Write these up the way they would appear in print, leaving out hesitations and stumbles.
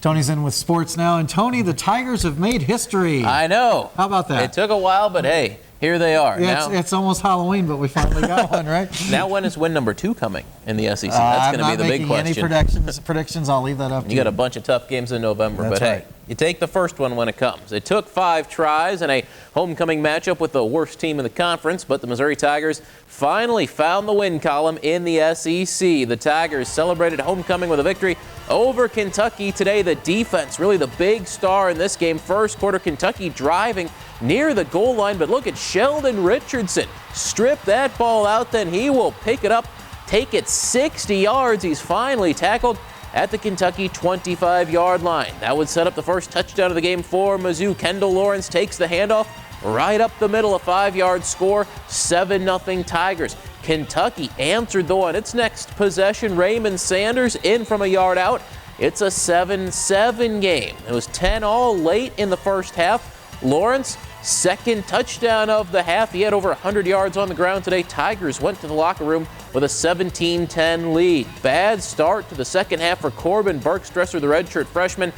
Tony's in with sports now. And Tony, the Tigers have made history. I know. How about that? It took a while, but hey, here they are. Yeah, now, it's almost Halloween, but we finally got one, right? Now when is win number 2 coming in the SEC? That's going to be the big question. I'm not making any predictions. I'll leave that up to you. You got a bunch of tough games in November, That's but right. hey, you take the first one when it comes. It took 5 tries and a homecoming matchup with the worst team in the conference, but the Missouri Tigers finally found the win column in the SEC. The Tigers celebrated homecoming with a victory over Kentucky today. The defense, really the big star in this game. First quarter, Kentucky driving near the goal line, but look at Sheldon Richardson. Strip that ball out, then he will pick it up, take it 60 yards. He's finally tackled at the Kentucky 25-yard line. That would set up the first touchdown of the game for Mizzou. Kendall Lawrence takes the handoff right up the middle, a 5-yard score, 7-0 Tigers. Kentucky answered though on its next possession. Raymond Sanders in from a yard out. It's a 7-7 game. It was 10-all late in the first half. Lawrence, second touchdown of the half. He had over 100 yards on the ground today. Tigers went to the locker room with a 17-10 lead. Bad start to the second half for Corbin Bergstresser, the redshirt freshman.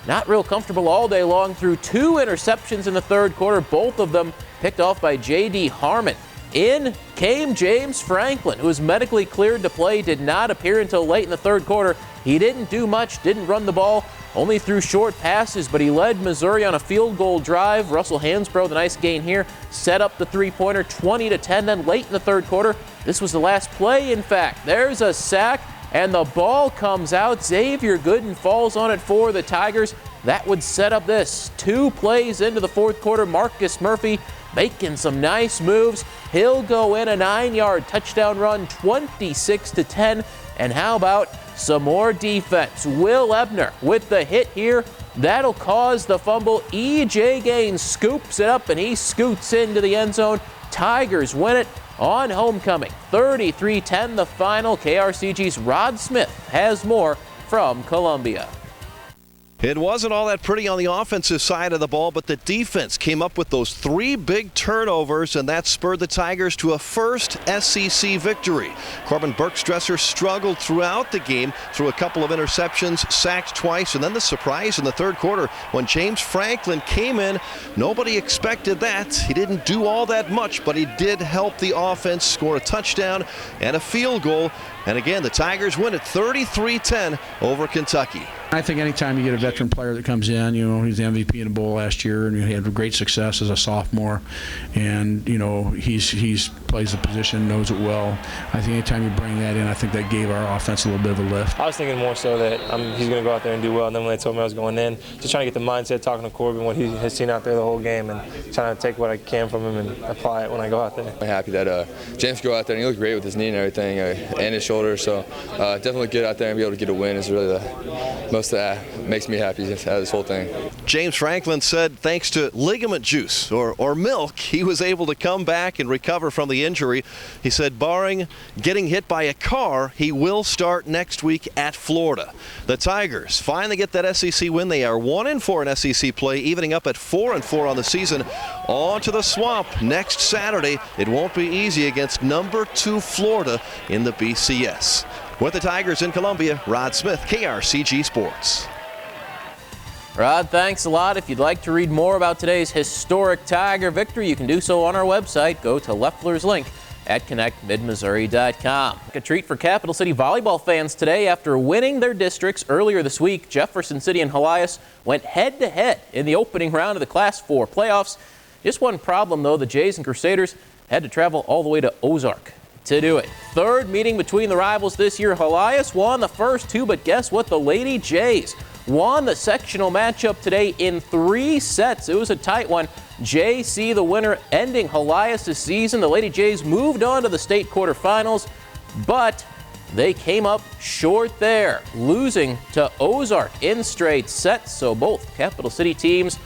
Not real comfortable all day long. Threw 2 interceptions in the third quarter, both of them picked off by J.D. Harmon. In came James Franklin, who was medically cleared to play, did not appear until late in the third quarter. He didn't do much, didn't run the ball, only threw short passes, but he led Missouri on a field goal drive. Russell Hansbrough, the nice gain here, set up the three-pointer, 20-10. Then late in the third quarter, this was the last play, in fact. There's a sack, and the ball comes out. Xavier Gooden falls on it for the Tigers. That would set up this. 2 plays into the fourth quarter. Marcus Murphy making some nice moves. He'll go in a 9-yard touchdown run, 26-10. And how about some more defense? Will Ebner with the hit here. That'll cause the fumble. E.J. Gaines scoops it up, and he scoots into the end zone. Tigers win it on homecoming. 33-10 the final. KRCG's Rod Smith has more from Columbia. It wasn't all that pretty on the offensive side of the ball, but the defense came up with those 3 big turnovers, and that spurred the Tigers to a first SEC victory. Corbin Bergstresser struggled throughout the game, threw a couple of interceptions, sacked twice, and then the surprise in the third quarter when James Franklin came in. Nobody expected that. He didn't do all that much, but he did help the offense score a touchdown and a field goal. And again, the Tigers win it 33-10 over Kentucky. I think anytime you get a veteran player that comes in, he's the MVP in the bowl last year, and he had great success as a sophomore, and he's plays the position, knows it well. I think anytime you bring that in, I think that gave our offense a little bit of a lift. I was thinking more so that he's going to go out there and do well. And then when they told me I was going in, just trying to get the mindset, talking to Corbin, what he has seen out there the whole game, and trying to take what I can from him and apply it when I go out there. I'm happy that James could go out there and he looked great with his knee and everything, and his shoulder. So definitely get out there and be able to get a win is really the most that makes me happy out of this whole thing. James Franklin said thanks to ligament juice or milk, he was able to come back and recover from the injury. He said barring getting hit by a car, he will start next week at Florida. The Tigers finally get that SEC win. They are 1-4 in SEC play, evening up at 4-4 on the season. On to the Swamp next Saturday. It won't be easy against number 2 Florida in the BCS. With the Tigers in Columbia, Rod Smith, KRCG Sports. Rod, thanks a lot. If you'd like to read more about today's historic Tiger victory, you can do so on our website. Go to Leffler's link at connectmidmissouri.com. A treat for Capital City volleyball fans today. After winning their districts earlier this week, Jefferson City and Helias went head-to-head in the opening round of the Class 4 playoffs. Just one problem, though. The Jays and Crusaders had to travel all the way to Ozark to do it. Third meeting between the rivals this year. Helias won the first 2, but guess what? The Lady Jays won the sectional matchup today in 3 sets. It was a tight one. JC, the winner, ending Helias' season. The Lady Jays moved on to the state quarterfinals, but they came up short there, losing to Ozark in straight sets. So both Capital City teams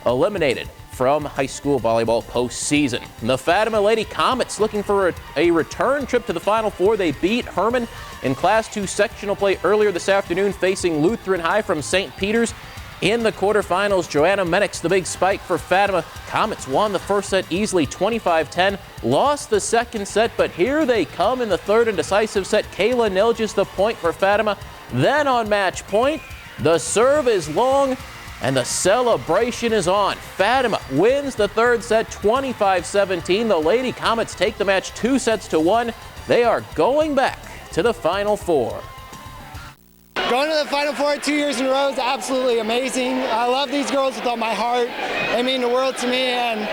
eliminated from high school volleyball postseason. The Fatima Lady Comets looking for a return trip to the Final Four. They beat Herman in Class 2 sectional play earlier this afternoon, facing Lutheran High from St. Peter's in the quarterfinals. Joanna Menix, the big spike for Fatima. Comets won the first set easily, 25-10. Lost the second set, but here they come in the third and decisive set. Kayla Nilges the point for Fatima. Then on match point, The serve is long and the celebration is on. Fatima wins the third set 25-17. The Lady Comets take the match 2-1. They are going back to the Final Four. Going to the Final Four 2 years in a row is absolutely amazing. I love these girls with all my heart. They mean the world to me, and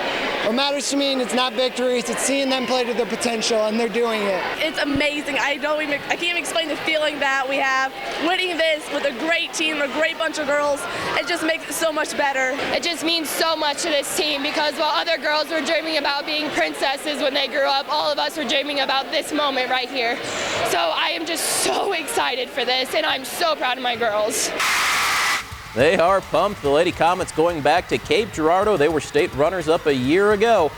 what matters to me, and it's not victories, it's seeing them play to their potential, and they're doing it. It's amazing. I can't even explain the feeling that we have winning this with a great team, a great bunch of girls. It just makes it so much better. It just means so much to this team, because while other girls were dreaming about being princesses when they grew up, all of us were dreaming about this moment right here. So I am just so excited for this, and I'm so proud of my girls. They are pumped. The Lady Comets going back to Cape Girardeau. They were state runners-up a year ago.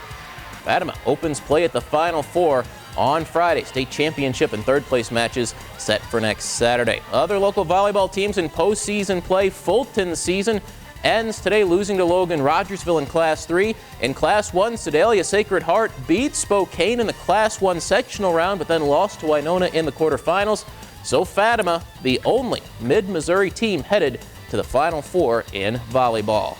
Fatima opens play at the Final Four on Friday. State championship and third-place matches set for next Saturday. Other local volleyball teams in postseason play. Fulton's season ends today, losing to Logan Rogersville in Class 3. In Class 1, Sedalia Sacred Heart beat Spokane in the Class 1 sectional round, but then lost to Winona in the quarterfinals. So Fatima, the only mid-Missouri team headed to the Final Four in volleyball.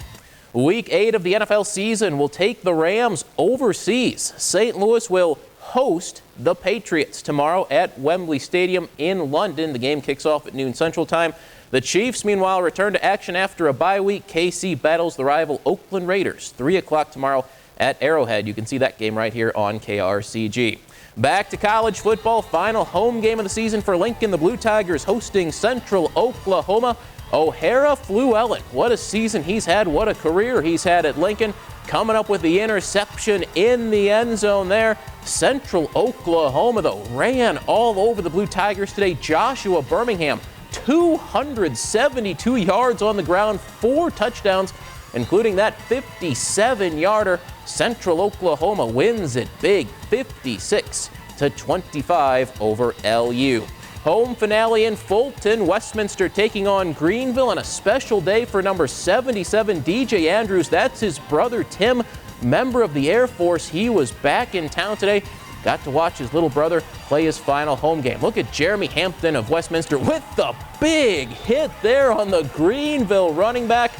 Week 8 of the NFL season will take the Rams overseas. St. Louis will host the Patriots tomorrow at Wembley Stadium in London. The game kicks off at noon Central Time. The Chiefs, meanwhile, return to action after a bye week. KC battles the rival Oakland Raiders, 3 o'clock tomorrow at Arrowhead. You can see that game right here on KRCG. Back to college football. Final home game of the season for Lincoln. The Blue Tigers hosting Central Oklahoma. O'Hara Fluellen, what a season he's had, what a career he's had at Lincoln. Coming up with the interception in the end zone there. Central Oklahoma, though, ran all over the Blue Tigers today. Joshua Birmingham, 272 yards on the ground, 4 touchdowns, including that 57-yarder. Central Oklahoma wins it big, 56-25 over LU. Home finale in Fulton, Westminster taking on Greenville, and a special day for number 77, DJ Andrews. That's his brother Tim, member of the Air Force. He was back in town today. Got to watch his little brother play his final home game. Look at Jeremy Hampton of Westminster with the big hit there on the Greenville running back.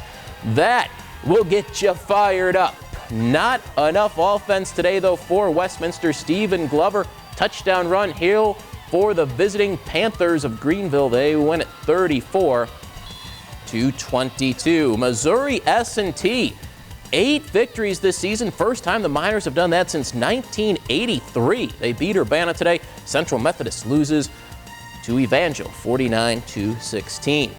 That will get you fired up. Not enough offense today, though, for Westminster. Stephen Glover, touchdown run here for the visiting Panthers of Greenville. They win at 34-22. Missouri S&T, 8 victories this season. First time the Miners have done that since 1983. They beat Urbana today. Central Methodist loses to Evangel 49-16.